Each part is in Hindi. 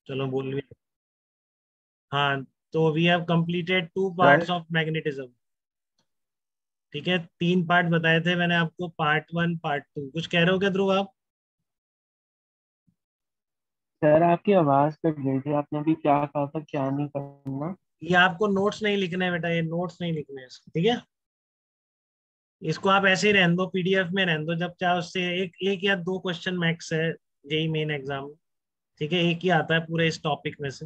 चलो बोल भी। हाँ, तो we have completed 2 sir parts of magnetism. ठीक है, 3 पार्ट बताए थे मैंने आपको, पार्ट 1 पार्ट 2। कुछ कह रहे हो क्या ध्रुव आप? सर आपकी आवाज कट गई थी, आपने अभी क्या कहा था, क्या नहीं करना? ये आपको नोट्स नहीं लिखने हैं बेटा, ये नोट्स नहीं लिखने हैं इसको, ठीक है। इसको आप ऐसे ही रहने दो, पीडीएफ में रहने दो, जब चाहे उससे एक एक या 2 क्वेश्चन मैक्स है जेई मेन एग्जाम में। ठीक है, एक ही आता है पूरे इस टॉपिक में से।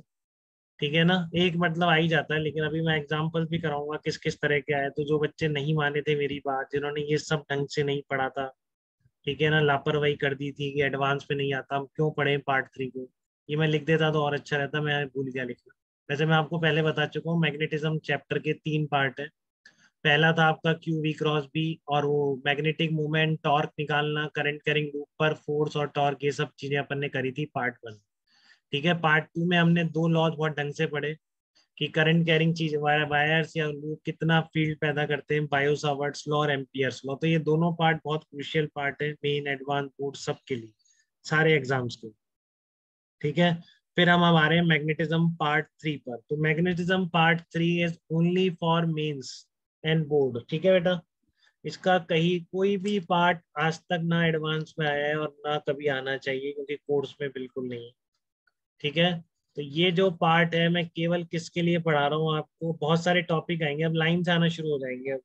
ठीक है ना, एक मतलब आ ही जाता है, लेकिन अभी मैं एग्जांपल भी कराऊंगा किस किस तरह के आए। तो जो बच्चे नहीं माने थे मेरी बात, जिन्होंने ये सब ढंग से नहीं पढ़ा था, ठीक है ना, लापरवाही कर दी थी कि एडवांस में नहीं आता, हम क्यों पढ़े पार्ट 3 को, ये मैं लिख देता तो और अच्छा रहता, मैं भूल गया लिखना। वैसे मैं आपको पहले बता चुका हूँ, मैग्नेटिज्म चैप्टर के 3 पार्ट है। पहला था आपका क्यू वी क्रॉस बी, और वो मैग्नेटिक मूवमेंट, टॉर्क निकालना, करंट कैरिंग लूप पर फोर्स और टॉर्क, ये सब चीजें अपन ने करी थी पार्ट 1। ठीक है, पार्ट 2 में हमने 2 लॉज बहुत ढंग से पढ़े, कि करंट कैरिंग चीज वायर्स या लूप कितना फील्ड पैदा करते हैं, बायो सावर्ट्स लॉ और एम्पियर्स लॉ। तो ये दोनों पार्ट बहुत क्रूशियल पार्ट है मेन एडवांस बोर्ड सबके लिए, सारे एग्जाम्स के। ठीक है, फिर हम अब आ रहे हैं मैग्नेटिज्म पार्ट 3 पर। तो magnetism part 3 is only for mains and board. ठीक है बेटा, इसका कहीं कोई भी पार्ट आज तक ना एडवांस में आया है और ना कभी आना चाहिए, क्योंकि कोर्स में बिल्कुल नहीं है। ठीक है, तो ये जो पार्ट है मैं केवल किसके लिए पढ़ा रहा हूँ आपको, बहुत सारे टॉपिक आएंगे अब, लाइन से आना शुरू हो जाएंगे अब,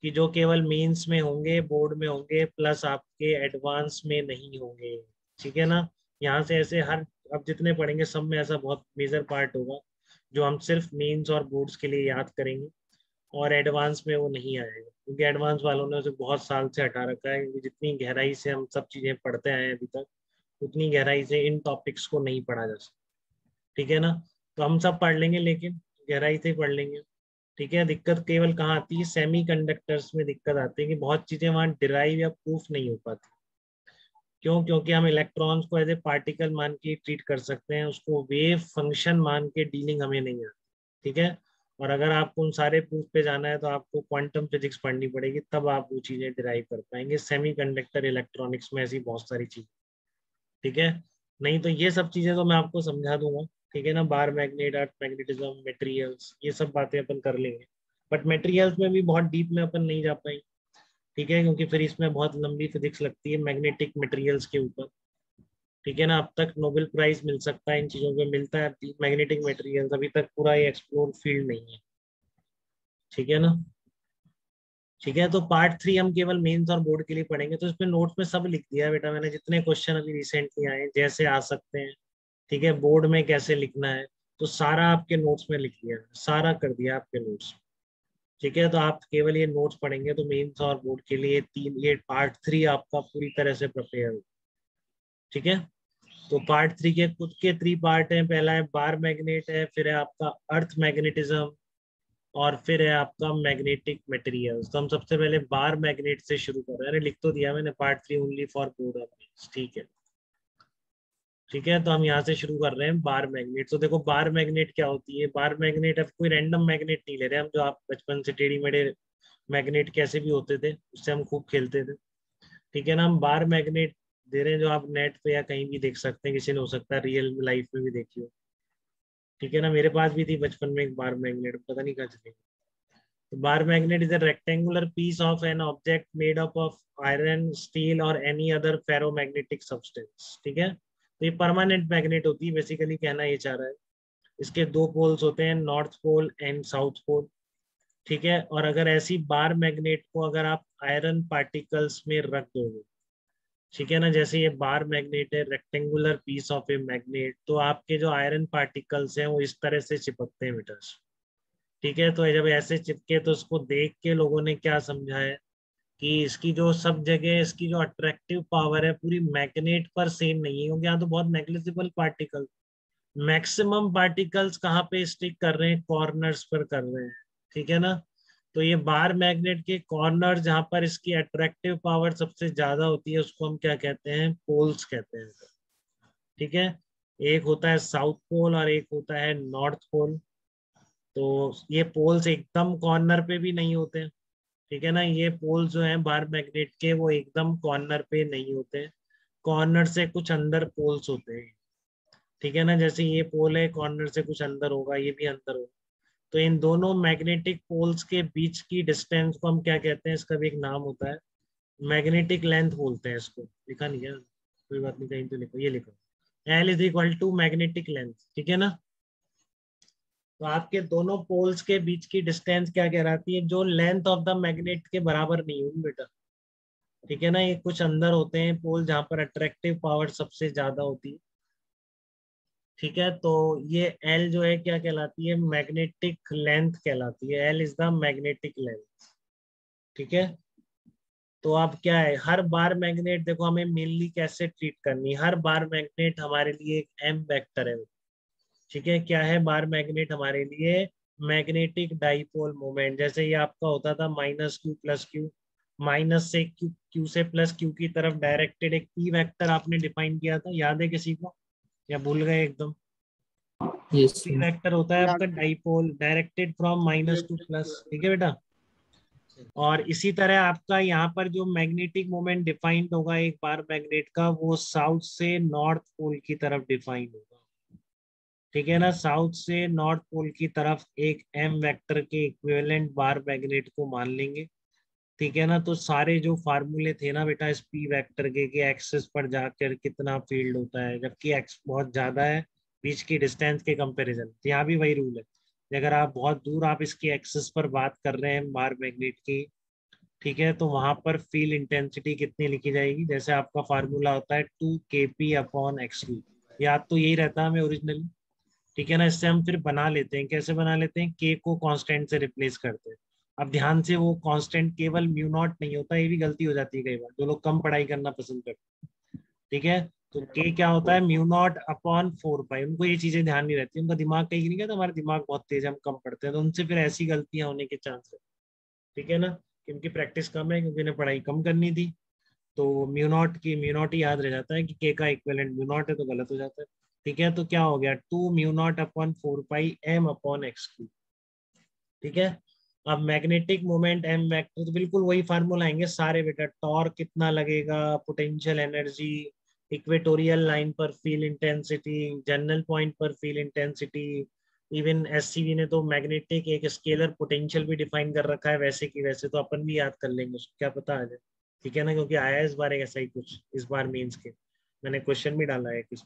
कि जो केवल मेंस में होंगे, बोर्ड में होंगे, प्लस आपके एडवांस में नहीं होंगे। ठीक है ना, यहाँ से ऐसे हर, अब जितने पढ़ेंगे सब में ऐसा बहुत मेजर पार्ट होगा जो हम सिर्फ मेंस और बोर्ड्स के लिए याद करेंगे, और एडवांस में वो नहीं आएगा, क्योंकि एडवांस वालों ने उसे बहुत साल से हटा रखा है, क्योंकि जितनी गहराई से हम सब चीजें पढ़ते आए हैं अभी तक, उतनी गहराई से इन टॉपिक्स को नहीं पढ़ा जा सकता। ठीक है ना, तो हम सब पढ़ लेंगे, लेकिन गहराई से पढ़ लेंगे। ठीक है, दिक्कत केवल कहाँ आती है, सेमी कंडक्टर्स में दिक्कत आती है, कि बहुत चीजें वहां डिराइव या प्रूफ नहीं हो पाती। क्यों? क्योंकि हम इलेक्ट्रॉन्स को एज ए पार्टिकल मान के ट्रीट कर सकते हैं, उसको वेव फंक्शन मान के डीलिंग हमें नहीं आती। ठीक है, और अगर आपको उन सारे प्रूफ पे जाना है तो आपको क्वांटम फिजिक्स पढ़नी पड़ेगी, तब आप वो चीजें डिराइव कर पाएंगे सेमी कंडक्टर इलेक्ट्रॉनिक्स में, ऐसी बहुत सारी चीजें। ठीक है, नहीं तो ये सब चीजें तो मैं आपको समझा दूंगा। ठीक है ना, बार मैग्नेट, अर्थ मैग्नेटिज्म, मटेरियल्स, ये सब बातें अपन कर लेंगे। बट मटेरियल्स में भी बहुत डीप में अपन नहीं जा पाएंगे। ठीक है, क्योंकि फिर इसमें बहुत लंबी फिजिक्स लगती है मैग्नेटिक मटेरियल्स के ऊपर। ठीक है ना, अब तक नोबेल प्राइज मिल सकता है इन चीजों पे, मिलता है मैग्नेटिक मटेरियल्स, अभी तक पूरा ये एक्सप्लोर फील्ड नहीं है। ठीक है ना, ठीक है, तो पार्ट 3 हम केवल मेंस और बोर्ड के लिए पढ़ेंगे। तो इसमें नोट्स में सब लिख दिया है बेटा मैंने, जितने क्वेश्चन अभी रिसेंटली आए हैं, जैसे आ सकते हैं। ठीक है, बोर्ड में कैसे लिखना है, तो सारा आपके नोट्स में लिख दिया है, सारा कर दिया आपके नोट्स। ठीक है, तो आप केवल ये नोट्स पढ़ेंगे तो मेंस और बोर्ड के लिए तीन, ये पार्ट 3 आपका पूरी तरह से प्रिपेयर हो। ठीक है, तो पार्ट 3 के खुद के 3 पार्ट हैं। पहला है बार मैग्नेट है, फिर है आपका अर्थ मैग्नेटिज्म, और फिर है आपका मैग्नेटिक मटेरियल्स। तो हम सबसे पहले बार मैग्नेट से शुरू कर रहे हैं। अरे लिख तो दिया मैंने, part 3 only for board of. ठीक है, ठीक है, तो हम यहाँ से शुरू कर रहे हैं बार मैग्नेट। तो देखो बार मैग्नेट क्या होती है, बार मैग्नेट, अब कोई रैंडम मैग्नेट नहीं ले रहे हम, जो आप बचपन से टेढ़ी मेढ़े मैग्नेट कैसे भी होते थे उससे हम खूब खेलते थे। ठीक है ना, हम बार मैग्नेट दे रहे हैं, जो आप नेट पे या कहीं भी देख सकते हैं, किसी ने हो सकता है रियल लाइफ में भी देखी हो। ठीक है ना, मेरे पास भी थी बचपन में एक बार मैग्नेट, पता नहीं कहाँ चली। तो bar magnet is a rectangular piece of an object made up of iron, steel or any other ferromagnetic substance। ठीक है, तो ये परमानेंट मैग्नेट होती है, बेसिकली कहना ये चाह रहा है। इसके 2 पोल्स होते हैं, north pole and south pole. ठीक है, और अगर ऐसी बार मैग्नेट को अगर आप आयरन पार्टिकल्स में रख दोगे, ठीक है ना, जैसे ये बार मैग्नेट है, rectangular piece of a magnet, तो आपके जो आयरन पार्टिकल्स हैं वो इस तरह से चिपकते हैं बेटा। ठीक है, तो जब ऐसे चिपके तो उसको देख के लोगों ने क्या समझा है, कि इसकी जो सब जगह इसकी जो अट्रैक्टिव पावर है पूरी मैग्नेट पर सेम नहीं है, क्योंकि यहाँ तो बहुत नेग्लिजिबल पार्टिकल, मैक्सिमम पार्टिकल्स कहाँ पे स्टिक कर रहे हैं, कॉर्नर्स पर कर रहे हैं। ठीक है ना, तो ये बार मैग्नेट के कॉर्नर जहां पर इसकी अट्रैक्टिव पावर सबसे ज्यादा होती है, उसको हम क्या कहते हैं, पोल्स कहते हैं। ठीक है, एक होता है साउथ पोल और एक होता है नॉर्थ पोल। तो ये पोल्स एकदम कॉर्नर पे भी नहीं होते। ठीक है ना, ये पोल्स जो हैं बार मैग्नेट के, वो एकदम कॉर्नर पे नहीं होते, कॉर्नर से कुछ अंदर पोल्स होते हैं। ठीक है ना, जैसे ये पोल है, कॉर्नर से कुछ अंदर होगा, ये भी अंदर होगा, तो इन दोनों मैग्नेटिक पोल्स के बीच की डिस्टेंस को हम क्या कहते हैं, इसका भी एक नाम होता है, मैग्नेटिक लेंथ बोलते हैं इसको। लिखा नहीं है, कोई बात नहीं, कहीं तो लिखो, ये लिखो, L is equal to magnetic length, ठीक है ना। तो आपके दोनों पोल्स के बीच की डिस्टेंस क्या कहलाती है, जो लेंथ ऑफ द मैग्नेट के बराबर नहीं होगी बेटा, ठीक है ना। ये कुछ अंदर होते हैं पोल जहां पर अट्रैक्टिव पावर सबसे ज्यादा होती है, ठीक है। तो ये एल जो है क्या कहलाती है, मैग्नेटिक लेंथ कहलाती है, L is the magnetic length, ठीक है। तो अब क्या है, हर बार मैग्नेट देखो हमें मेनली कैसे ट्रीट करनी है, हर बार मैग्नेट हमारे लिए एक एम वेक्टर है, ठीक है। क्या है बार मैग्नेट हमारे लिए, मैग्नेटिक डाइपोल मोमेंट, जैसे ये आपका होता था minus Q plus Q, minus से क्यू, क्यू से प्लस क्यू की तरफ डायरेक्टेड एक पी वेक्टर आपने डिफाइन किया था, याद है किसी को या भूल गए एकदम। यस पी वेक्टर होता है आपका याद dipole, directed from minus two plus, ठीक है बेटा। और इसी तरह आपका यहाँ पर जो मैग्नेटिक मोमेंट डिफाइंड होगा एक बार मैग्नेट का, वो साउथ से नॉर्थ पोल की तरफ डिफाइंड होगा, ठीक है ना। साउथ से नॉर्थ पोल की तरफ एक एम वेक्टर के इक्विवेलेंट बार मैग्नेट को मान लेंगे, ठीक है ना। तो सारे जो फार्मूले थे ना बेटा इस पी वेक्टर के, कि एक्सिस पर जाकर कितना फील्ड होता है, जबकि एक्स बहुत ज्यादा है बीच की डिस्टेंस के कंपैरिजन, तो यहाँ भी वही रूल है कि अगर आप बहुत दूर आप इसकी एक्सिस पर बात कर रहे हैं बार मैग्नेट की, ठीक है, तो वहां पर फील्ड इंटेंसिटी कितनी लिखी जाएगी, जैसे आपका फार्मूला होता है 2 kp/x3, याद तो यही रहता है हमें ओरिजिनली, ठीक है ना। इससे हम फिर बना लेते हैं, कैसे बना लेते हैं, के को कांस्टेंट से रिप्लेस करते हैं। अब ध्यान से, वो कांस्टेंट केवल म्यू नॉट नहीं होता, ये भी गलती हो जाती है कई बार, जो लोग कम पढ़ाई करना पसंद करते हैं, ठीक है। तो के क्या होता है, म्यू नॉट अपॉन 4 पाई, उनको ये चीजें ध्यान नहीं रहती, उनका दिमाग कहीं नहीं कहता, हमारा दिमाग बहुत तेज है हम कम पढ़ते हैं, तो उनसे फिर ऐसी गलतियां होने के चांस है, ठीक है ना। क्योंकि प्रैक्टिस कम है, क्योंकि उन्हें पढ़ाई कम करनी थी, तो म्यू नॉट ही याद रह जाता है कि के का इक्विवेलेंट म्यू नॉट है, तो गलत हो जाता है, ठीक है। तो क्या हो गया, 2 म्यू नॉट/4 पाई m/x3, ठीक है। अब मैग्नेटिक मोमेंट एम वेक्टर, तो बिल्कुल वही फार्मूला आएंगे सारे बेटा, टॉर्क कितना लगेगा, पोटेंशियल एनर्जी, इक्वेटोरियल लाइन पर फील्ड इंटेंसिटी, जनरल पॉइंट पर फील्ड इंटेंसिटी, इवन एससीबी ने तो मैग्नेटिक एक स्केलर पोटेंशियल भी डिफाइन कर रखा है वैसे की वैसे, तो अपन भी याद कर लेंगे उसको, क्या पता आ जाए, ठीक है ना, क्योंकि आया इस बार एक ऐसा ही कुछ, इस बार मेंस के मैंने क्वेश्चन भी डाला है किस,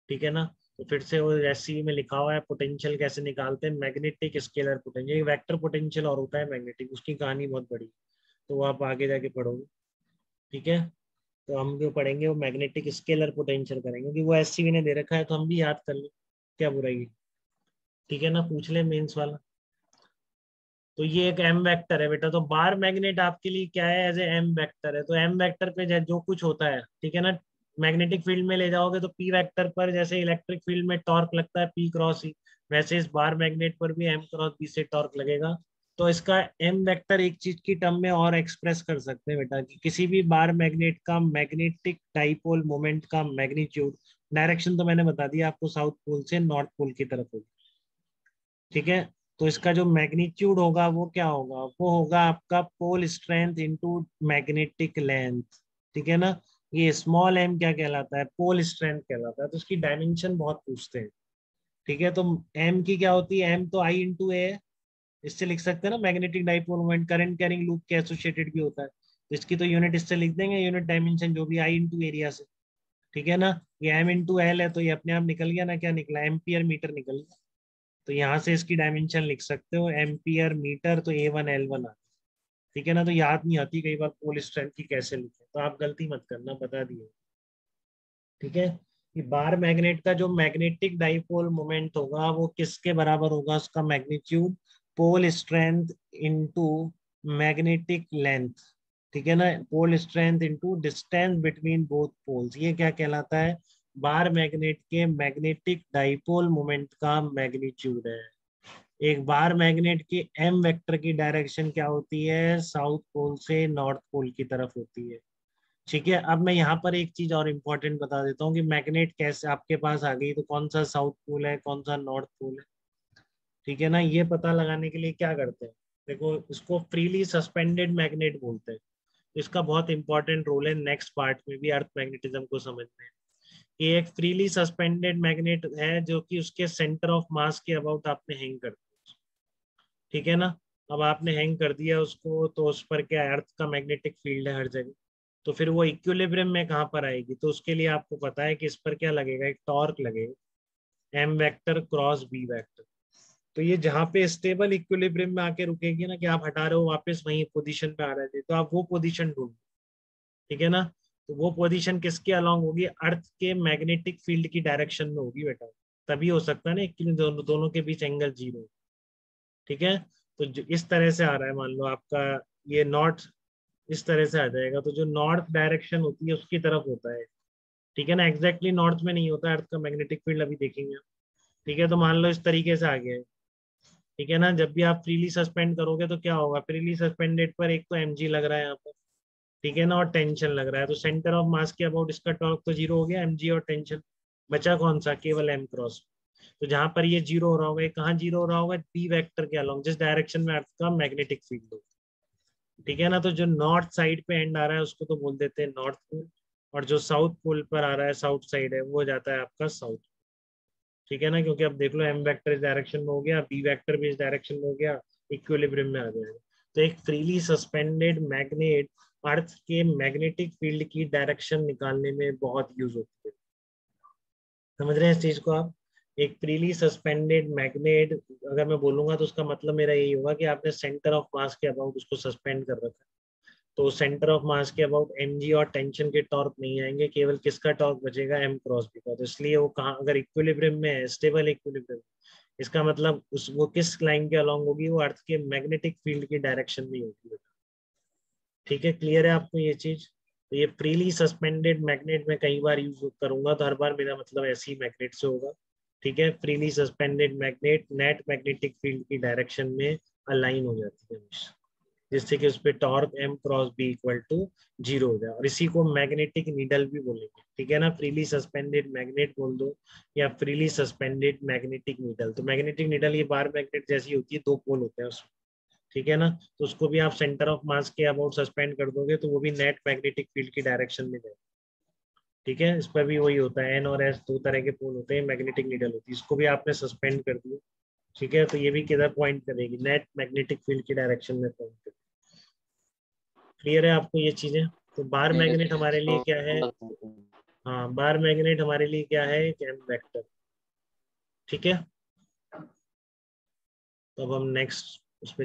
ठीक है ना। तो फिर से वो एससी में लिखा हुआ है पोटेंशियल कैसे निकालते हैं, magnetic scalar potential, vector potential और होता है मैग्नेटिक, उसकी कहानी बहुत बड़ी, तो वो आप आगे जाके पढ़ोगे, ठीक है। तो हम जो पढ़ेंगे वो मैग्नेटिक स्केलर पोटेंशियल करेंगे, क्योंकि वो एससीबी ने दे रखा है, तो हम भी याद कर लें, क्या बुराई है, ठीक है ना, पूछ ले मेंस वाला। तो ये एक एम वेक्टर है बेटा, तो बार मैग्नेट आपके लिए क्या है, एज ए एम वेक्टर है, तो एम वेक्टर पे जो कुछ होता है, ठीक है ना, मैग्नेटिक फील्ड में ले जाओगे तो पी वेक्टर पर जैसे इलेक्ट्रिक फील्ड में टॉर्क लगता है पी क्रॉस ई, वैसे इस बार मैग्नेट पर भी एम क्रॉस बी से टॉर्क लगेगा। तो इसका एम वेक्टर एक चीज की टर्म में और एक्सप्रेस कर सकते हैं बेटा, कि किसी भी बार मैग्नेट का मैग्नेटिक डाइपोल मोमेंट का मैग्नीट्यूड, डायरेक्शन तो मैंने बता दिया आपको, साउथ पोल से नॉर्थ पोल की तरफ होगी, ठीक है। तो इसका जो मैग्नीट्यूड होगा वो क्या होगा, वो होगा आपका pole strength into magnetic length, ठीक है ना। ये स्मॉल एम क्या कहलाता है, पोल स्ट्रेंथ कहलाता है, तो इसकी डायमेंशन बहुत पूछते हैं, ठीक है। तो एम की क्या होती है, एम तो आई इंटू ए है, इससे लिख सकते हैं ना, magnetic dipole moment current carrying loop के एसोसिएटेड भी होता है, तो इसकी तो यूनिट इससे लिख देंगे, यूनिट डायमेंशन जो भी आई इंटू एरिया से, ठीक है ना। ये एम इंटू एल है, तो ये अपने आप निकल गया ना, क्या निकला, एम्पियर मीटर निकल गया, तो यहाँ से इसकी डायमेंशन लिख सकते हो एम्पियर मीटर, तो A1 L1 आता है, ठीक है ना। तो याद नहीं आती कई बार पोल स्ट्रेंथ की कैसे लिखे, तो आप गलती मत करना, बता दिए, ठीक है। कि बार मैग्नेट का जो मैग्नेटिक डाइपोल मोमेंट होगा वो किसके बराबर होगा, उसका magnitude pole strength into magnetic length, ठीक है ना, pole strength into distance between both poles, ये क्या कहलाता है, बार मैग्नेट के मैग्नेटिक डाइपोल मोमेंट का मैग्नीट्यूड है। एक बार मैग्नेट की एम वेक्टर की डायरेक्शन क्या होती है, साउथ पोल से नॉर्थ पोल की तरफ होती है, ठीक है। अब मैं यहाँ पर एक चीज और इम्पोर्टेंट बता देता हूँ कि मैग्नेट कैसे आपके पास आ गई, तो कौन सा साउथ पोल है कौन सा नॉर्थ पोल है, ठीक है ना, ये पता लगाने के लिए क्या करते हैं, देखो इसको फ्रीली सस्पेंडेड मैग्नेट बोलते हैं, इसका बहुत इंपॉर्टेंट रोल है नेक्स्ट पार्ट में भी अर्थ मैग्नेटिज्म को समझने में, ये एक फ्रीली सस्पेंडेड मैग्नेट है जो कि उसके सेंटर ऑफ मास के अबाउट आपने हैंग कर दिया, ठीक है ना। अब आपने हैंग कर दिया उसको, तो उस पर क्या अर्थ का मैग्नेटिक फील्ड है हर जगह, तो फिर वो इक्विलिब्रियम में कहाँ पर आएगी, तो उसके लिए आपको पता है कि इस पर क्या लगेगा, एक टॉर्क लगेगा, M vector cross B vector. तो ये जहाँ पे स्टेबल इक्विलिब्रियम में आके रुकेगी ना, कि आप हटा रहे हो वापस वही पोजीशन पे आ रहे थे, तो आप वो पोजीशन ढूंढो, ठीक है ना। तो वो पोजीशन किसके अलोंग होगी, अर्थ के मैग्नेटिक फील्ड की डायरेक्शन में होगी बेटा, तभी हो सकता है ना कि दोनों के बीच एंगल 0, ठीक है। तो जो इस तरह से आ रहा है, मान लो आपका ये नॉर्थ इस तरह से आ जाएगा, तो जो नॉर्थ डायरेक्शन होती है उसकी तरफ होता है, ठीक है ना। एग्जैक्टली नॉर्थ में नहीं होता अर्थ का मैग्नेटिक फील्ड, अभी देखेंगे, ठीक है। तो मान लो इस तरीके से आ गया है, ठीक है ना। जब भी आप फ्रीली सस्पेंड करोगे तो क्या होगा, फ्रीली सस्पेंडेड पर एक तो mg लग रहा है यहाँ पर, ठीक है ना, और टेंशन लग रहा है, तो सेंटर ऑफ मास के अबाउट इसका टॉर्क तो 0 हो गया, mg और टेंशन, बचा कौन सा, केवल m क्रॉस। तो जहां पर ये 0 हो रहा होगा, ये कहाँ 0 हो रहा होगा, बी वेक्टर के अलोंग, जिस डायरेक्शन में अर्थ का मैग्नेटिक फील्ड हो, ठीक है ना। तो जो नॉर्थ साइड पे एंड आ रहा है उसको तो बोल देते हैं नॉर्थ पोल, और जो साउथ पोल पर आ रहा है, साउथ साइड है, वो जाता है आपका साउथ, ठीक है ना। क्योंकि अब देख लो एम वेक्टर इस डायरेक्शन में हो गया, बी वेक्टर भी इस डायरेक्शन में हो गया, इक्विलिब्रियम में आ जाएगा। तो एक फ्रीली सस्पेंडेड मैग्नेट अर्थ के मैग्नेटिक फील्ड की डायरेक्शन निकालने में बहुत यूज होती है, समझ रहे हैं इस चीज को आप। एक फ्रीली सस्पेंडेड मैग्नेट अगर मैं बोलूंगा तो उसका मतलब मेरा यही होगा कि आपने सेंटर ऑफ मास के अबाउट उसको सस्पेंड कर रखा है, तो सेंटर ऑफ मास के अबाउट mg और टेंशन के टॉर्क नहीं आएंगे, केवल किसका टॉर्क बचेगा, m क्रॉस बी का। तो इसलिए वो कहाँ, अगर इक्विलिब्रियम में है, स्टेबल इक्विलिब्रियम, इसका मतलब उस वो किस लाइन के अलोंग होगी, वो अर्थ के मैग्नेटिक फील्ड की डायरेक्शन में होगी, ठीक है। क्लियर है आपको ये चीज। तो ये फ्रीली सस्पेंडेड मैग्नेट में कई बार यूज करूंगा, तो हर बार मेरा मतलब ऐसी मैग्नेट से होगा, ठीक है। Freely suspended magnet net magnetic field की डायरेक्शन में अलाइन हो जाती है हमेशा, जिससे कि उस पे torque m cross b equal to 0 हो जाए, और इसी को मैग्नेटिक नीडल भी बोलेंगे, ठीक है ना। फ्रीली सस्पेंडेड मैग्नेट बोल दो या फ्रीली सस्पेंडेड मैग्नेटिक नीडल। तो मैग्नेटिक नीडल ये बार मैग्नेट जैसी होती है, दो पोल होते हैं उसमें, ठीक है ना। तो उसको भी आप सेंटर ऑफ मास के अबाउट सस्पेंड कर दोगे तो वो भी नेट मैग्नेटिक फील्ड की डायरेक्शन में जाएगा, ठीक है। इस पर भी वही होता है, एन और एस दो तरह के पोल होते हैं, मैग्नेटिक नीडल होती है, इसको भी आपने सस्पेंड कर दिया, ठीक है। तो ये भी किधर पॉइंट करेगी, नेट मैग्नेटिक फील्ड की डायरेक्शन में पॉइंट करेगी। क्लियर है आपको ये चीजें। तो बार मैग्नेट हमारे लिए क्या है, हाँ बार मैग्नेट हमारे लिए क्या है, एक एम वेक्टर, ठीक है। तो अब हम नेक्स्ट उस पे